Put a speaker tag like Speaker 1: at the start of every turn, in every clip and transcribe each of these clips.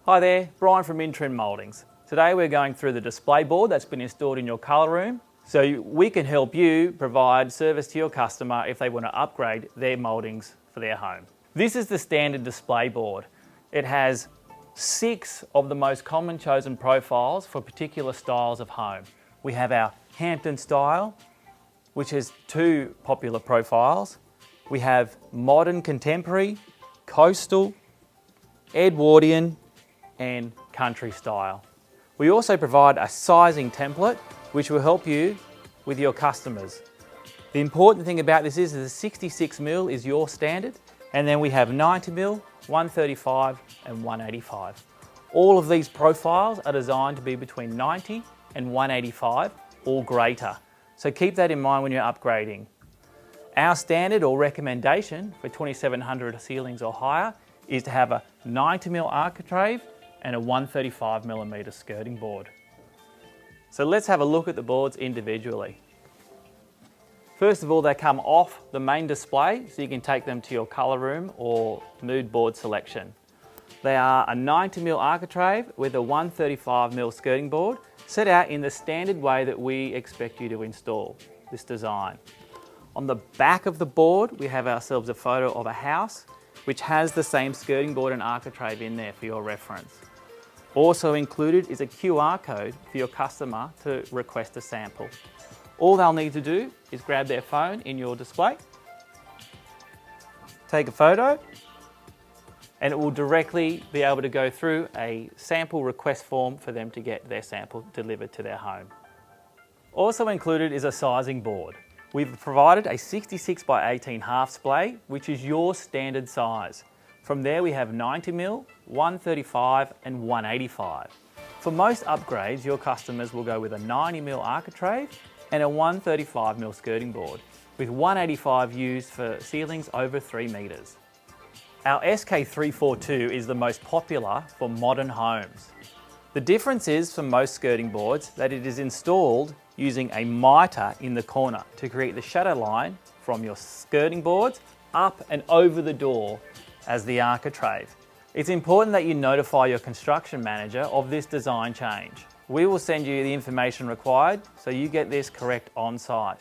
Speaker 1: Hi there, Brian from Intrim Mouldings. Today we're going through the display board that's been installed in your colour room so we can help you provide service to your customer if they want to upgrade their mouldings for their home. This is the standard display board. It has 6 of the most common chosen profiles for particular styles of home. We have our Hampton style, which has 2 popular profiles. We have modern contemporary, coastal, Edwardian and country style. We also provide a sizing template which will help you with your customers. The important thing about this is that the 66mm is your standard, and then we have 90mm, 135 and 185. All of these profiles are designed to be between 90 and 185 or greater. So keep that in mind when you're upgrading. Our standard or recommendation for 2700 ceilings or higher is to have a 90mm architrave and a 135mm skirting board. So let's have a look at the boards individually. First of all, they come off the main display, so you can take them to your colour room or mood board selection. They are a 90mm architrave with a 135mm skirting board, set out in the standard way that we expect you to install this design. On the back of the board, we have ourselves a photo of a house which has the same skirting board and architrave in there for your reference. Also included is a QR code for your customer to request a sample. All they'll need to do is grab their phone in your display, take a photo, and it will directly be able to go through a sample request form for them to get their sample delivered to their home. Also included is a sizing board. We've provided a 66 by 18 half splay, which is your standard size. From there we have 90mm, 135 and 185. For most upgrades, your customers will go with a 90mm architrave and a 135mm skirting board, with 185 used for ceilings over 3 metres. Our SK342 is the most popular for modern homes. The difference is for most skirting boards that it is installed using a mitre in the corner to create the shadow line from your skirting boards up and over the door as the architrave. It's important that you notify your construction manager of this design change. We will send you the information required so you get this correct on site.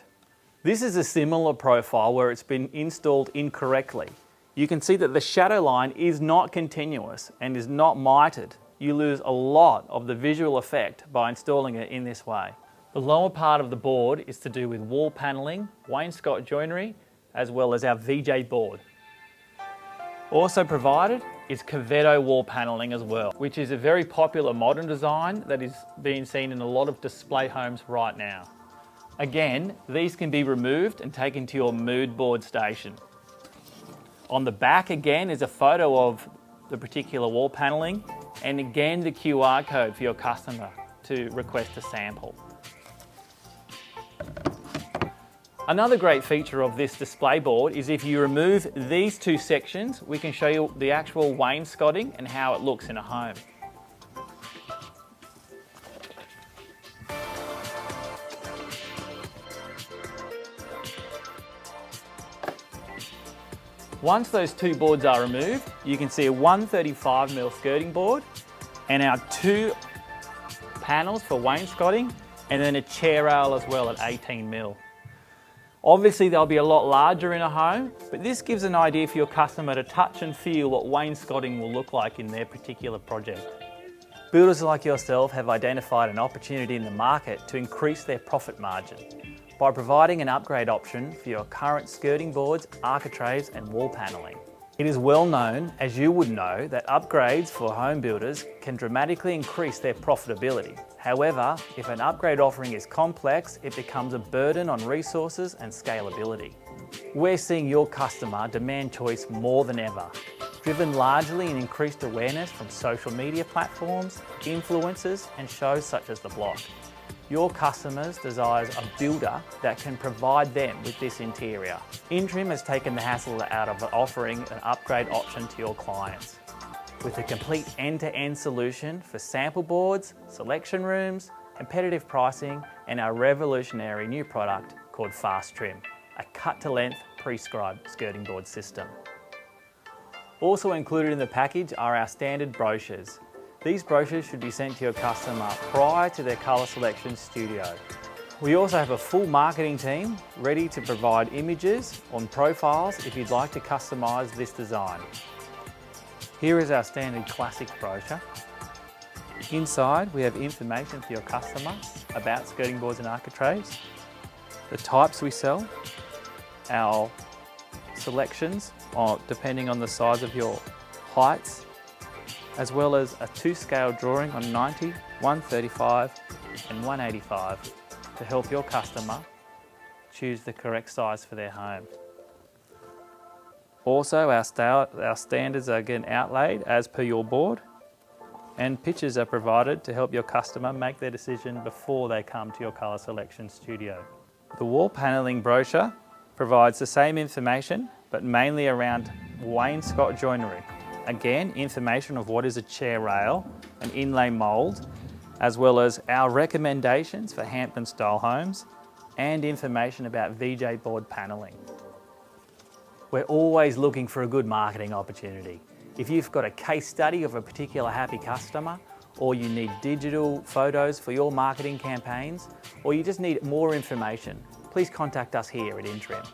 Speaker 1: This is a similar profile where it's been installed incorrectly. You can see that the shadow line is not continuous and is not mitred. You lose a lot of the visual effect by installing it in this way. The lower part of the board is to do with wall panelling, wainscot joinery, as well as our VJ board. Also provided is Covetto wall panelling as well, which is a very popular modern design that is being seen in a lot of display homes right now. Again, these can be removed and taken to your mood board station. On the back again is a photo of the particular wall panelling, and again the QR code for your customer to request a sample. Another great feature of this display board is if you remove these 2 sections, we can show you the actual wainscoting and how it looks in a home. Once those 2 boards are removed, you can see a 135mm skirting board and our 2 panels for wainscoting, and then a chair rail as well at 18mm. Obviously they'll be a lot larger in a home, but this gives an idea for your customer to touch and feel what wainscoting will look like in their particular project. Builders like yourself have identified an opportunity in the market to increase their profit margin by providing an upgrade option for your current skirting boards, architraves and wall panelling. It is well known, as you would know, that upgrades for home builders can dramatically increase their profitability. However, if an upgrade offering is complex, it becomes a burden on resources and scalability. We're seeing your customer demand choice more than ever, driven largely in increased awareness from social media platforms, influencers and shows such as The Block. Your customers desires a builder that can provide them with this interior. Intrim has taken the hassle out of offering an upgrade option to your clients, with a complete end-to-end solution for sample boards, selection rooms, competitive pricing, and our revolutionary new product called Fast Trim, a cut-to-length prescribed skirting board system. Also included in the package are our standard brochures. These brochures should be sent to your customer prior to their colour selection studio. We also have a full marketing team ready to provide images on profiles if you'd like to customise this design. Here is our standard classic brochure. Inside we have information for your customer about skirting boards and architraves, the types we sell, our selections depending on the size of your heights, as well as a 2-scale drawing on 90, 135 and 185 to help your customer choose the correct size for their home. Also, our standards are again outlaid as per your board, and pictures are provided to help your customer make their decision before they come to your colour selection studio. The wall panelling brochure provides the same information, but mainly around wainscot joinery. Again, information of what is a chair rail, an inlay mould, as well as our recommendations for Hampton style homes and information about VJ board panelling. We're always looking for a good marketing opportunity. If you've got a case study of a particular happy customer, or you need digital photos for your marketing campaigns, or you just need more information, please contact us here at Intrim.